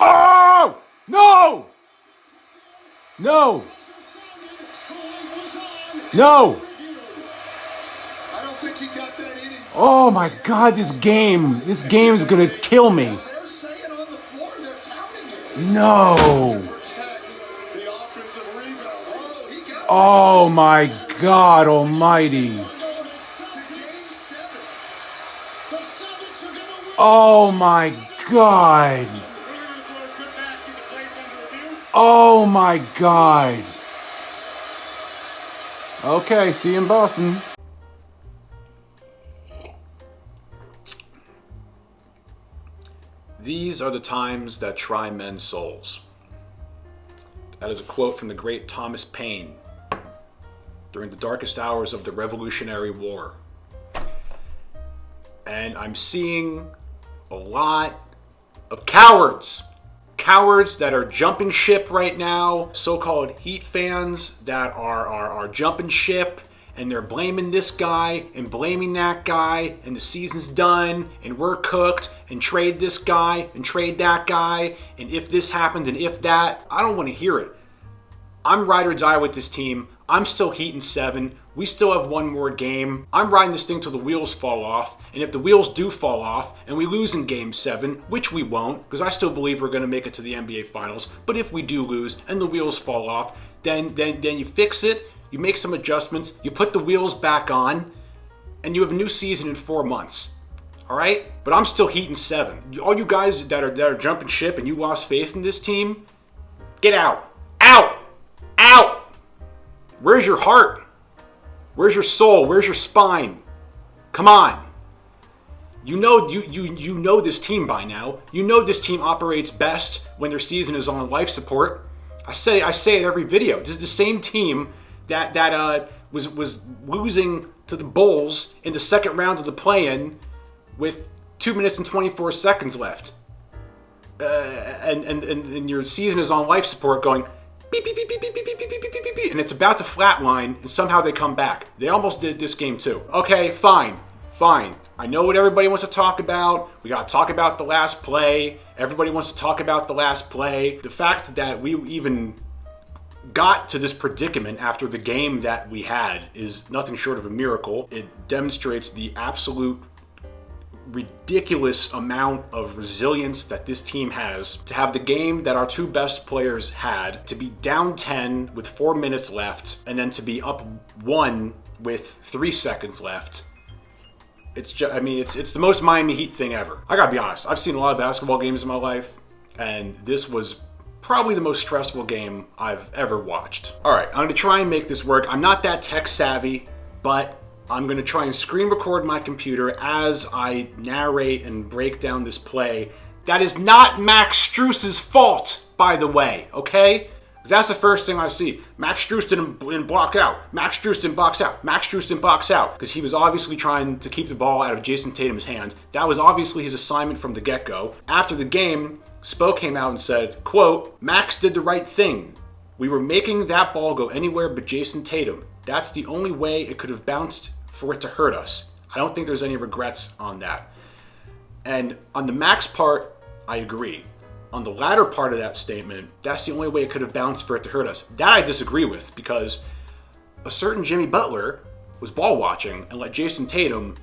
Oh! No! No! No! Oh my God, this game is gonna kill me. No! Oh my God almighty. Oh my God. Oh my God. Okay, see you in Boston. These are the times that try men's souls. That is a quote from the great Thomas Paine during the darkest hours of the Revolutionary War. And I'm seeing a lot of cowards. Cowards that are jumping ship right now, so-called Heat fans that are jumping ship, and they're blaming this guy and blaming that guy, and the season's done, and we're cooked, and trade this guy and trade that guy, and if this happened and if that. I don't want to hear it. I'm ride or die with this team. I'm still Heat in 7. We still have one more game. I'm riding this thing till the wheels fall off. And if the wheels do fall off and we lose in Game 7, which we won't, because I still believe we're going to make it to the NBA Finals. But if we do lose and the wheels fall off, then you fix it. You make some adjustments. You put the wheels back on. And you have a new season in 4 months. All right? But I'm still Heat in 7. All you guys that are jumping ship and you lost faith in this team, get out. Out! Out! Where's your heart? Where's your soul? Where's your spine? Come on. You know this team by now. You know this team operates best when their season is on life support. I say it every video. This is the same team that was losing to the Bulls in the second round of the play-in with 2 minutes and 24 seconds left. And your season is on life support going beep, beep, beep, beep, beep, beep, beep, beep, beep, beep, beep, beep, and it's about to flatline, and somehow they come back. They almost did this game too. Okay, fine. I know what everybody wants to talk about. We got to talk about the last play. Everybody wants to talk about the last play. The fact that we even got to this predicament after the game that we had is nothing short of a miracle. It demonstrates the absolute ridiculous amount of resilience that this team has to have the game that our two best players had, to be down 10 with 4 minutes left, and then to be up 1 with 3 seconds left. It's just, it's the most Miami Heat thing ever. I gotta be honest, I've seen a lot of basketball games in my life, and this was probably the most stressful game I've ever watched. All right, I'm gonna try and make this work. I'm not that tech savvy, but I'm going to try and screen record my computer as I narrate and break down this play. That is not Max Strus's fault, by the way, okay? Because that's the first thing I see. Max Strus didn't block out. Max Strus didn't box out. Max Strus didn't box out. Because he was obviously trying to keep the ball out of Jason Tatum's hands. That was obviously his assignment from the get-go. After the game, Spo came out and said, quote, "Max did the right thing. We were making that ball go anywhere but Jason Tatum. That's the only way it could have bounced for it to hurt us. I don't think there's any regrets on that." And on the Max part, I agree. On the latter part of that statement, that's the only way it could have bounced for it to hurt us. That I disagree with, because a certain Jimmy Butler was ball watching and let Jason Tatum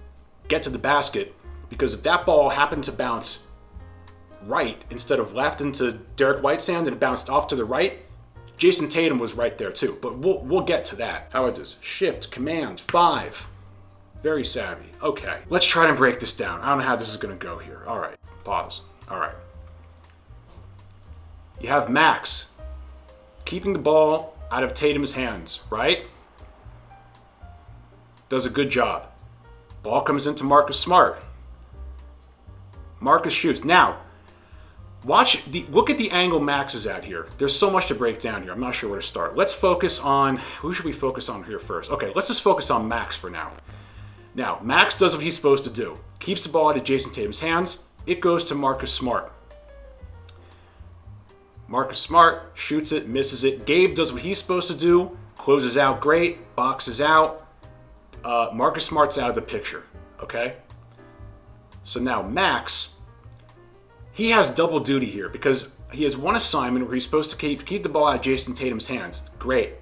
get to the basket, because if that ball happened to bounce right instead of left into Derek Whitesand and it bounced off to the right, Jason Tatum was right there too. But we'll get to that. How about this? Shift, Command, 5. Very savvy. Okay, let's try to break this down. I don't know how this is going to go here. All right, pause. All right. You have Max keeping the ball out of Tatum's hands, right? Does a good job. Ball comes into Marcus Smart. Marcus shoots. Now, look at the angle Max is at here. There's so much to break down here. I'm not sure where to start. Let's focus on, who should we focus on here first? Okay, let's just focus on Max for now. Now, Max does what he's supposed to do. Keeps the ball out of Jason Tatum's hands. It goes to Marcus Smart. Marcus Smart shoots it, misses it. Gabe does what he's supposed to do. Closes out great, boxes out. Marcus Smart's out of the picture, okay? So now Max he has double duty here because he has one assignment where he's supposed to keep the ball out of Jason Tatum's hands. Great.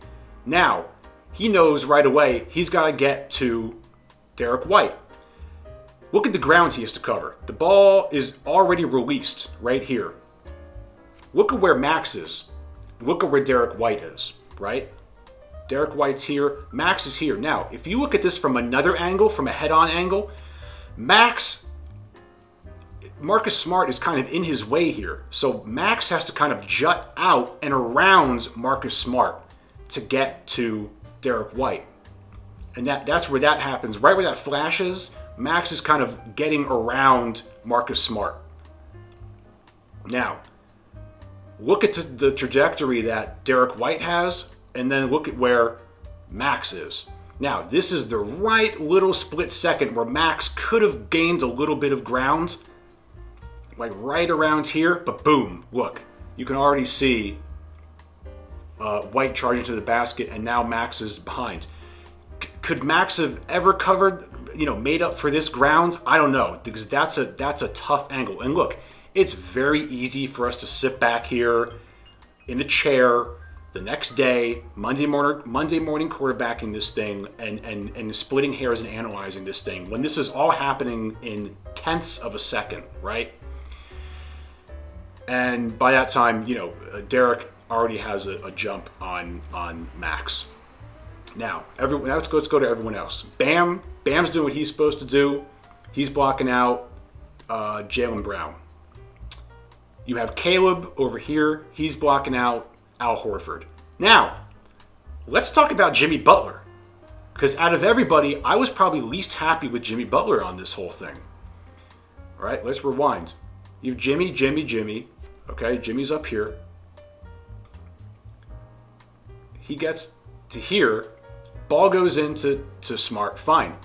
Now, he knows right away he's got to get to Derek White. Look at the ground he has to cover. The ball is already released right here. Look at where Max is. Look at where Derek White is, right? Derek White's here. Max is here. Now, if you look at this from another angle, from a head-on angle, Marcus Smart is kind of in his way here. So Max has to kind of jut out and around Marcus Smart to get to Derek White. And that's where that happens. Right where that flashes, Max is kind of getting around Marcus Smart. Now, look at the trajectory that Derek White has, and then look at where Max is. Now, this is the right little split second where Max could have gained a little bit of ground, like right around here, but boom, look. You can already see White charging to the basket, and now Max is behind. Could Max have ever covered, made up for this ground? I don't know, because that's a tough angle. And look, it's very easy for us to sit back here in a chair the next day, Monday morning quarterbacking this thing and splitting hairs and analyzing this thing when this is all happening in tenths of a second, right? And by that time, Derek already has a jump on Max. Now, let's go to everyone else. Bam's doing what he's supposed to do. He's blocking out Jaylen Brown. You have Caleb over here. He's blocking out Al Horford. Now, let's talk about Jimmy Butler. Because out of everybody, I was probably least happy with Jimmy Butler on this whole thing. All right, let's rewind. You have Jimmy. Okay, Jimmy's up here. He gets to here. Ball goes into Smart. Fine.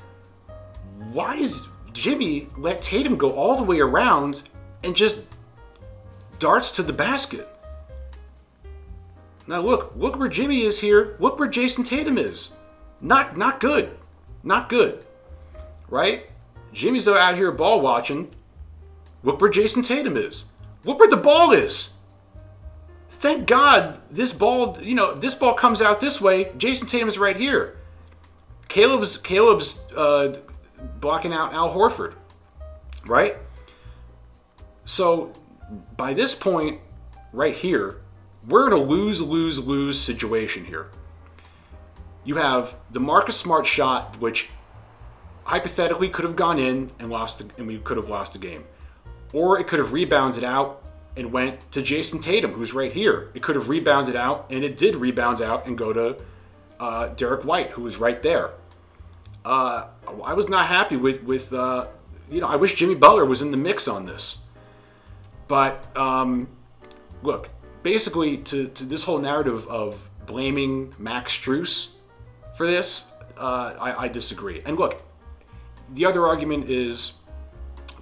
Why does Jimmy let Tatum go all the way around and just darts to the basket? Now look where Jimmy is here. Look where Jason Tatum is. Not good. Not good. Right? Jimmy's out here ball watching. Look where Jason Tatum is. Look where the ball is. Thank God this ball comes out this way. Jason Tatum's right here. Caleb's blocking out Al Horford. Right? So by this point right here, we're in a lose situation here. You have the Marcus Smart shot, which hypothetically could have gone in and we could have lost the game. Or it could have rebounded out and went to Jason Tatum, who's right here. It could have rebounded out, and it did rebound out and go to Derek White, who was right there. I was not happy with I wish Jimmy Butler was in the mix on this. But look, basically to this whole narrative of blaming Max Strus for this, I disagree. And look, the other argument is,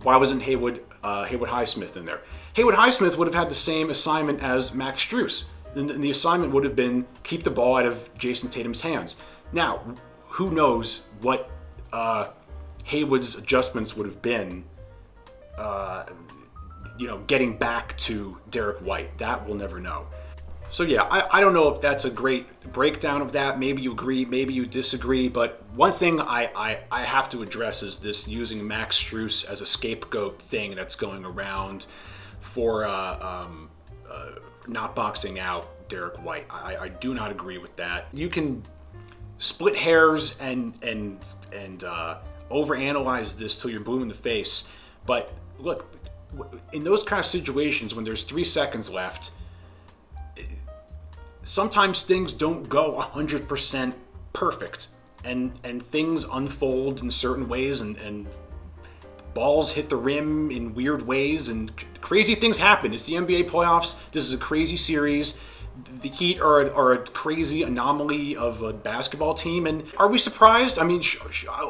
why wasn't Haywood Highsmith in there? Haywood Highsmith would have had the same assignment as Max Strus. And the assignment would have been keep the ball out of Jason Tatum's hands. Now, who knows what Haywood's adjustments would have been, getting back to Derek White. That we'll never know. So yeah, I don't know if that's a great breakdown of that. Maybe you agree, maybe you disagree. But one thing I have to address is this using Max Strus as a scapegoat thing that's going around for not boxing out Derek White. I do not agree with that. You can split hairs and overanalyze this till you're blue in the face. But look, in those kind of situations when there's 3 seconds left, sometimes things don't go 100% perfect, and things unfold in certain ways, and balls hit the rim in weird ways, and crazy things happen. It's the NBA playoffs. This is a crazy series. The Heat are a crazy anomaly of a basketball team, and are we surprised? I mean,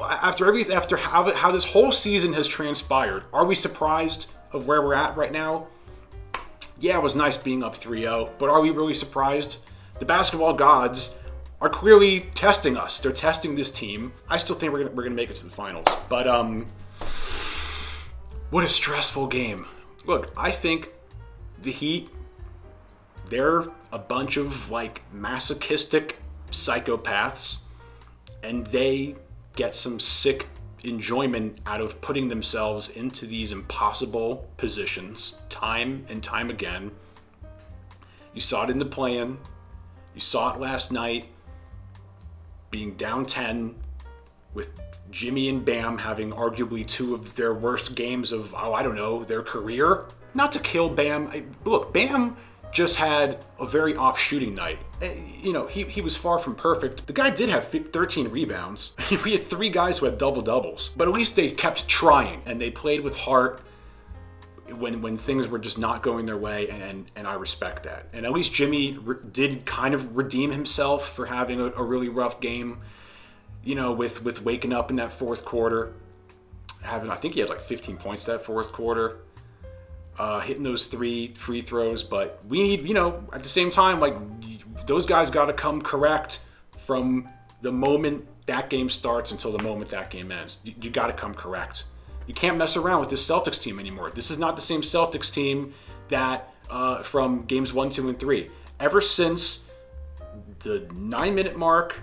after how this whole season has transpired, are we surprised of where we're at right now? Yeah, it was nice being up 3-0, but are we really surprised? The basketball gods are clearly testing us. They're testing this team. I still think we're gonna make it to the finals, but what a stressful game. Look, I think the Heat, they're a bunch of like masochistic psychopaths, and they get some sick enjoyment out of putting themselves into these impossible positions time and time again. You saw it in the play-in. You saw it last night, being down 10 with Jimmy and Bam having arguably two of their worst games of, I don't know, their career. Not to kill Bam. Look, Bam just had a very off shooting night. You know, he was far from perfect. The guy did have 13 rebounds. We had 3 guys who had double-doubles. But at least they kept trying, and they played with heart when things were just not going their way, and I respect that. And at least Jimmy did kind of redeem himself for having a really rough game, you know, with waking up in that fourth quarter. I think he had like 15 points that fourth quarter. Hitting those 3 free throws, but we need, you know, at the same time, like, those guys got to come correct from the moment that game starts until the moment that game ends. You got to come correct. You can't mess around with this Celtics team anymore. This is not the same Celtics team that from games 1, 2, and 3. Ever since the 9-minute mark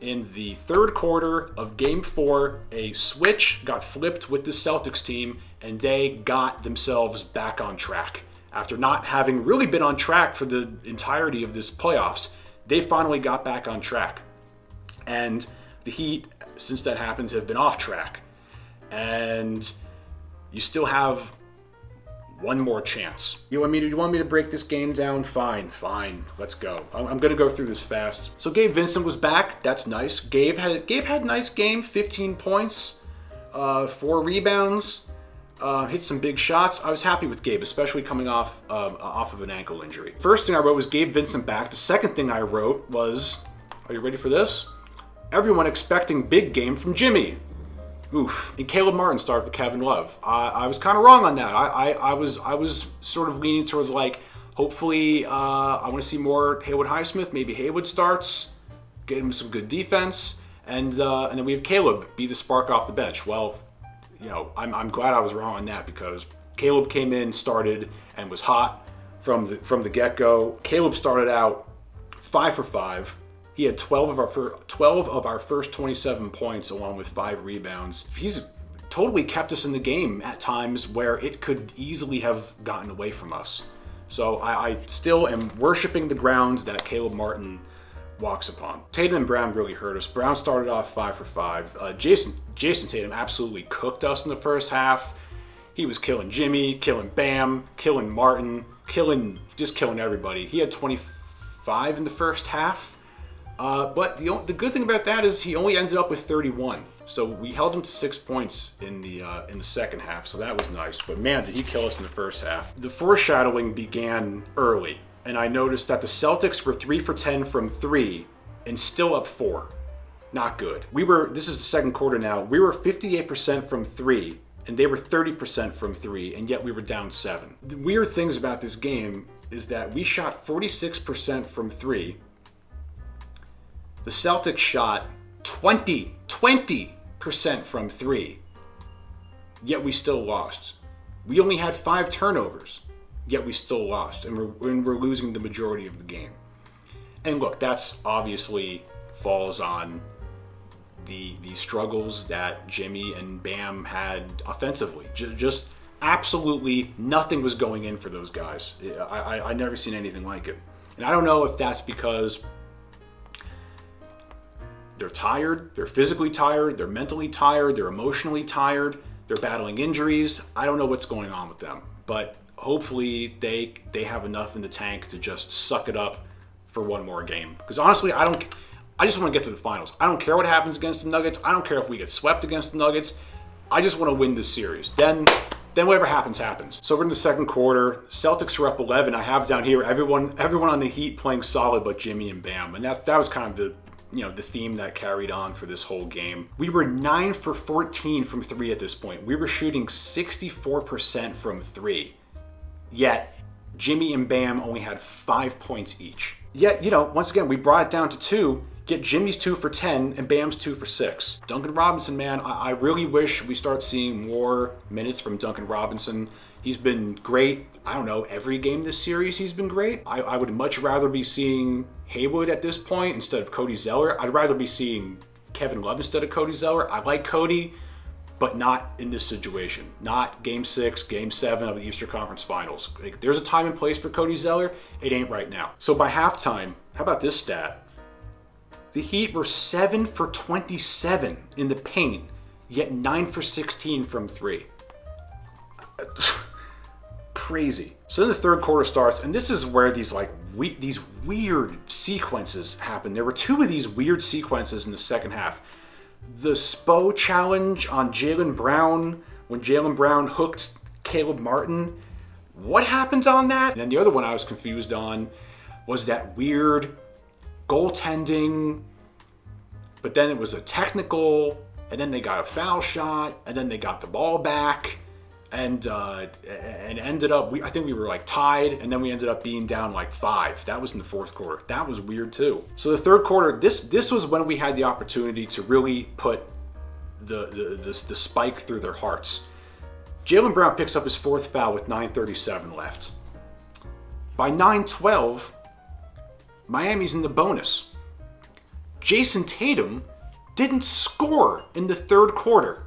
in the third quarter of Game 4, a switch got flipped with the Celtics team, and they got themselves back on track. After not having really been on track for the entirety of this playoffs, they finally got back on track. And the Heat, since that happened, have been off track. And you still have one more chance. You want me to break this game down? Fine, let's go. I'm gonna go through this fast. So Gabe Vincent was back. That's nice. Gabe had a nice game. 15 points, 4 rebounds, hit some big shots. I was happy with Gabe, especially coming off of an ankle injury. First thing I wrote was Gabe Vincent back. The second thing I wrote was, are you ready for this? Everyone expecting big game from Jimmy. Oof. And Caleb Martin started for Kevin Love. I was kind of wrong on that. I was sort of leaning towards, like, hopefully I want to see more Haywood Highsmith. Maybe Haywood starts, get him some good defense, and then we have Caleb be the spark off the bench. Well, you know, I'm glad I was wrong on that, because Caleb came in, started, and was hot from the get-go. Caleb started out 5 for 5. He had 12 of our first 27 points, along with 5 rebounds. He's totally kept us in the game at times where it could easily have gotten away from us. So I still am worshiping the ground that Caleb Martin walks upon. Tatum and Brown really hurt us. Brown started off 5 for 5. Jason Tatum absolutely cooked us in the first half. He was killing Jimmy, killing Bam, killing Martin, just killing everybody. He had 25 in the first half. But the good thing about that is he only ended up with 31. So we held him to 6 points in the second half, so that was nice. But man, did he kill us in the first half. The foreshadowing began early, and I noticed that the Celtics were 3 for 10 from 3 and still up 4. Not good. This is the second quarter now, we were 58% from 3, and they were 30% from 3, and yet we were down 7. The weird things about this game is that we shot 46% from 3. The Celtics shot 20% from 3, yet we still lost. We only had 5 turnovers, yet we still lost, and we're losing the majority of the game. And look, that's obviously falls on the struggles that Jimmy and Bam had offensively. Just absolutely nothing was going in for those guys. I never seen anything like it. And I don't know if that's because they're tired, they're physically tired, they're mentally tired, they're emotionally tired, they're battling injuries. I don't know what's going on with them, but hopefully they have enough in the tank to just suck it up for one more game. Because honestly, I just want to get to the finals. I don't care what happens against the Nuggets. I don't care if we get swept against the Nuggets. I just want to win this series. Then whatever happens, happens. So we're in the second quarter. Celtics are up 11. I have down here everyone on the Heat playing solid but Jimmy and Bam. And that was kind of the theme that carried on for this whole game. We were 9 for 14 from 3 at this point. We were shooting 64% from 3. Yet, Jimmy and Bam only had 5 points each. Yet, once again, we brought it down to 2. get Jimmy's 2 for 10 and Bam's 2 for 6. Duncan Robinson, man, I really wish we start seeing more minutes from Duncan Robinson. He's been great. I don't know, every game this series he's been great. I would much rather be seeing Haywood at this point instead of Cody Zeller. I'd rather be seeing Kevin Love instead of Cody Zeller. I like Cody, but not in this situation. Not Game 6, Game 7 of the Eastern Conference Finals. Like, there's a time and place for Cody Zeller. It ain't right now. So by halftime, how about this stat? The Heat were 7 for 27 in the paint, yet 9 for 16 from 3. Crazy. So then the third quarter starts, and this is where these these weird sequences happen. There were 2 of these weird sequences in the second half. The Spo challenge on Jaylen Brown, when Jaylen Brown hooked Caleb Martin. What happens on that? And then the other one I was confused on was that weird goaltending, but then it was a technical, and then they got a foul shot, and then they got the ball back, and ended up, I think we were like tied, and then we ended up being down like 5. That was in the fourth quarter. That was weird too. So the third quarter, this was when we had the opportunity to really put the spike through their hearts. Jaylen Brown picks up his 4th foul with 9:37 left. By 9:12, Miami's in the bonus. Jason Tatum didn't score in the third quarter.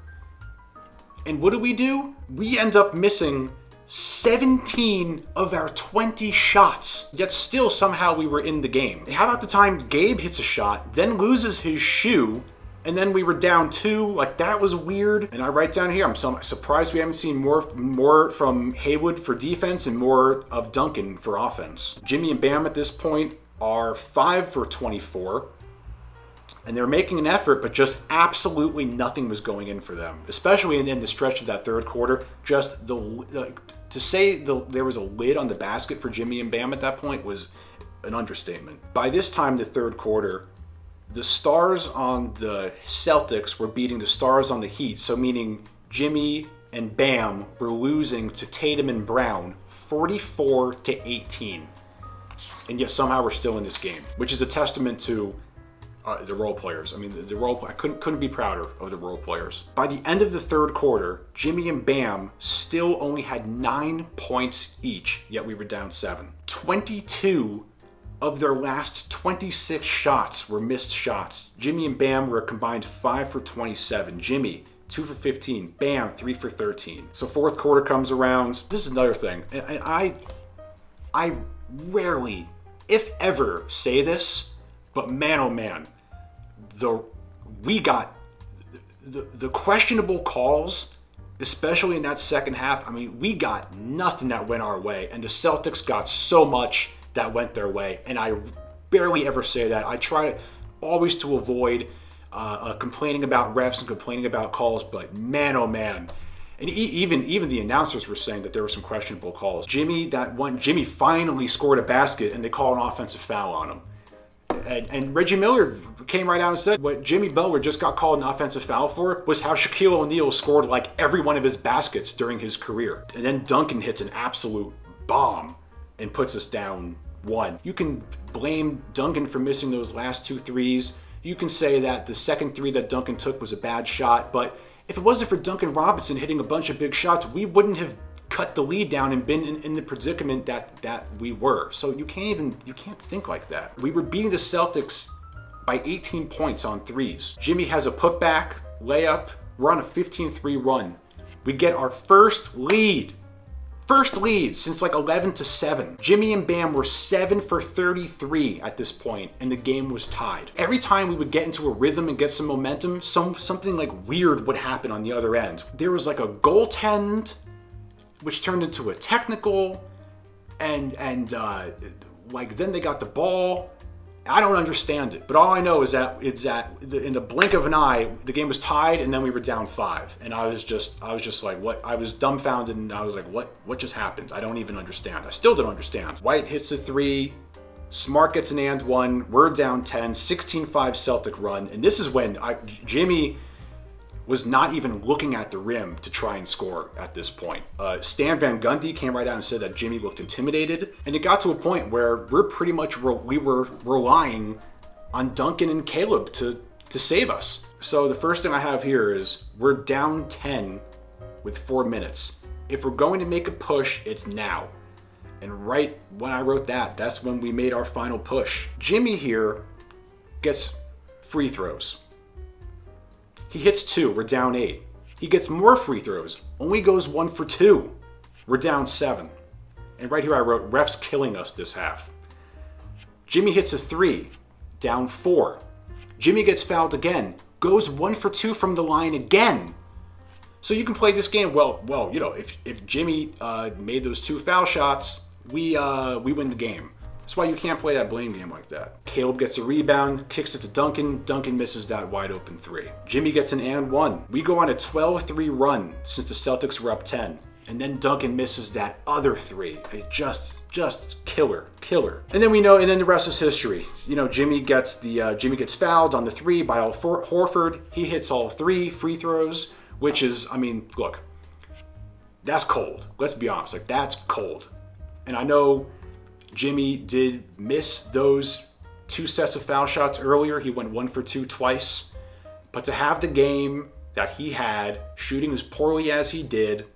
And what do? We end up missing 17 of our 20 shots, yet still somehow we were in the game. How about the time Gabe hits a shot, then loses his shoe, and then we were down 2? Like, that was weird. And I write down here, I'm surprised we haven't seen more from Haywood for defense and more of Duncan for offense. Jimmy and Bam at this point are 5 for 24. And they were making an effort, but just absolutely nothing was going in for them, especially in the stretch of that third quarter. Just to say there was a lid on the basket for Jimmy and Bam at that point was an understatement. By this time, the third quarter, the stars on the Celtics were beating the stars on the Heat, so meaning Jimmy and Bam were losing to Tatum and Brown 44-18. And yet somehow we're still in this game, which is a testament to the role players. I mean, I couldn't be prouder of the role players. By the end of the third quarter, Jimmy and Bam still only had 9 points each, yet we were down 7. 22 of their last 26 shots were missed shots. Jimmy and Bam were a combined 5 for 27. Jimmy, 2 for 15. Bam, 3 for 13. So fourth quarter comes around. This is another thing. And I rarely, if ever, say this, but man, oh man, we got the questionable calls, especially in that second half. I mean, we got nothing that went our way, and the Celtics got so much that went their way. And I barely ever say that. I try always to avoid complaining about refs and complaining about calls, but man, oh man. And even the announcers were saying that there were some questionable calls. Jimmy finally scored a basket, and they called an offensive foul on him. And Reggie Miller came right out and said what Jimmy Butler just got called an offensive foul for was how Shaquille O'Neal scored like every one of his baskets during his career. And then Duncan hits an absolute bomb and puts us down 1. You can blame Duncan for missing those last 2 threes. You can say that the second 3 that Duncan took was a bad shot, but if it wasn't for Duncan Robinson hitting a bunch of big shots, we wouldn't have cut the lead down and been in the predicament that we were. So you can't think like that. We were beating the Celtics by 18 points on threes. Jimmy has a putback, layup. We're on a 15-3 run. We get our first lead since like 11-7. Jimmy and Bam were 7 for 33 at this point, and the game was tied. Every time we would get into a rhythm and get some momentum, something like weird would happen on the other end. There was like a goaltend, which turned into a technical, and like then they got the ball. I don't understand it, but all I know is that in the blink of an eye, the game was tied, and then we were down 5, and I was just like, what? I was dumbfounded, and I was like, what just happened? I don't even understand. I still don't understand. White hits a 3, Smart gets an and 1, we're down 10, 16-5 Celtic run, and this is when Jimmy was not even looking at the rim to try and score at this point. Stan Van Gundy came right out and said that Jimmy looked intimidated, and it got to a point where we were relying on Duncan and Caleb to save us. So the first thing I have here is we're down 10 with 4 minutes. If we're going to make a push, it's now. And right when I wrote that, that's when we made our final push. Jimmy here gets free throws. He hits 2, we're down 8. He gets more free throws, only goes 1 for 2. We're down 7. And right here I wrote, refs killing us this half. Jimmy hits a 3, down 4. Jimmy gets fouled again, goes 1 for 2 from the line again. So you can play this game, well, you know, if Jimmy made those 2 foul shots, we win the game. That's why you can't play that blame game like that. Caleb gets a rebound, kicks it to Duncan. Duncan misses that wide open 3. Jimmy gets an and 1. We go on a 12-3 run since the Celtics were up 10. And then Duncan misses that other 3. It just killer. And then the rest is history. You know, Jimmy gets fouled on the 3 by Al Horford. He hits all 3 free throws, which is, I mean, look, that's cold. Let's be honest, like that's cold. And I know Jimmy did miss those 2 sets of foul shots earlier. He went 1 for 2 twice. But to have the game that he had, shooting as poorly as he did,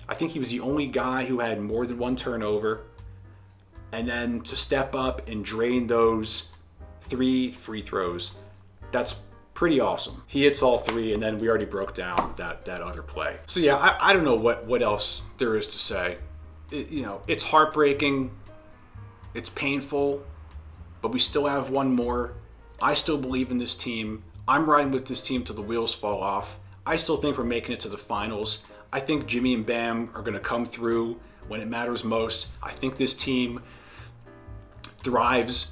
I think he was the only guy who had more than 1 turnover. And then to step up and drain those 3 free throws, that's pretty awesome. He hits all 3, and then we already broke down that other play. So yeah, I don't know what else there is to say. You know, it's heartbreaking. It's painful, but we still have one more. I still believe in this team. I'm riding with this team till the wheels fall off. I still think we're making it to the finals. I think Jimmy and Bam are going to come through when it matters most. I think this team thrives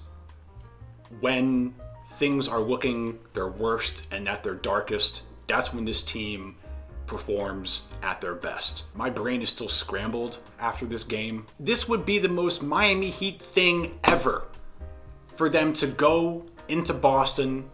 when things are looking their worst and at their darkest. That's when this team performs at their best. My brain is still scrambled after this game. This would be the most Miami Heat thing ever for them to go into Boston.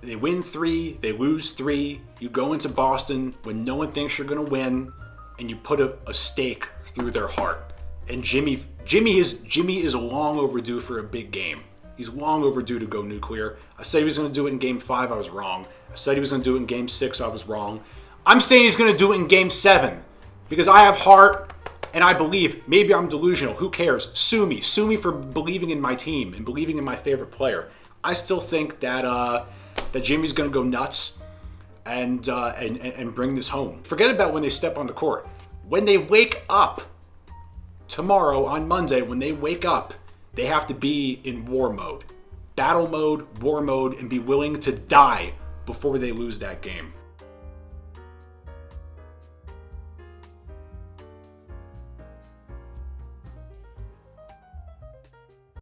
They win 3, they lose 3. You go into Boston when no one thinks you're going to win, and you put a stake through their heart. And Jimmy is long overdue for a big game. He's long overdue to go nuclear. I said he was going to do it in Game 5. I was wrong. I said he was going to do it in Game 6. I was wrong. I'm saying he's going to do it in Game 7 because I have heart and I believe. Maybe I'm delusional. Who cares? Sue me. Sue me for believing in my team and believing in my favorite player. I still think that Jimmy's going to go nuts and bring this home. Forget about when they step on the court. When they wake up tomorrow on Monday, when they wake up, they have to be in war mode, battle mode, war mode, and be willing to die before they lose that game.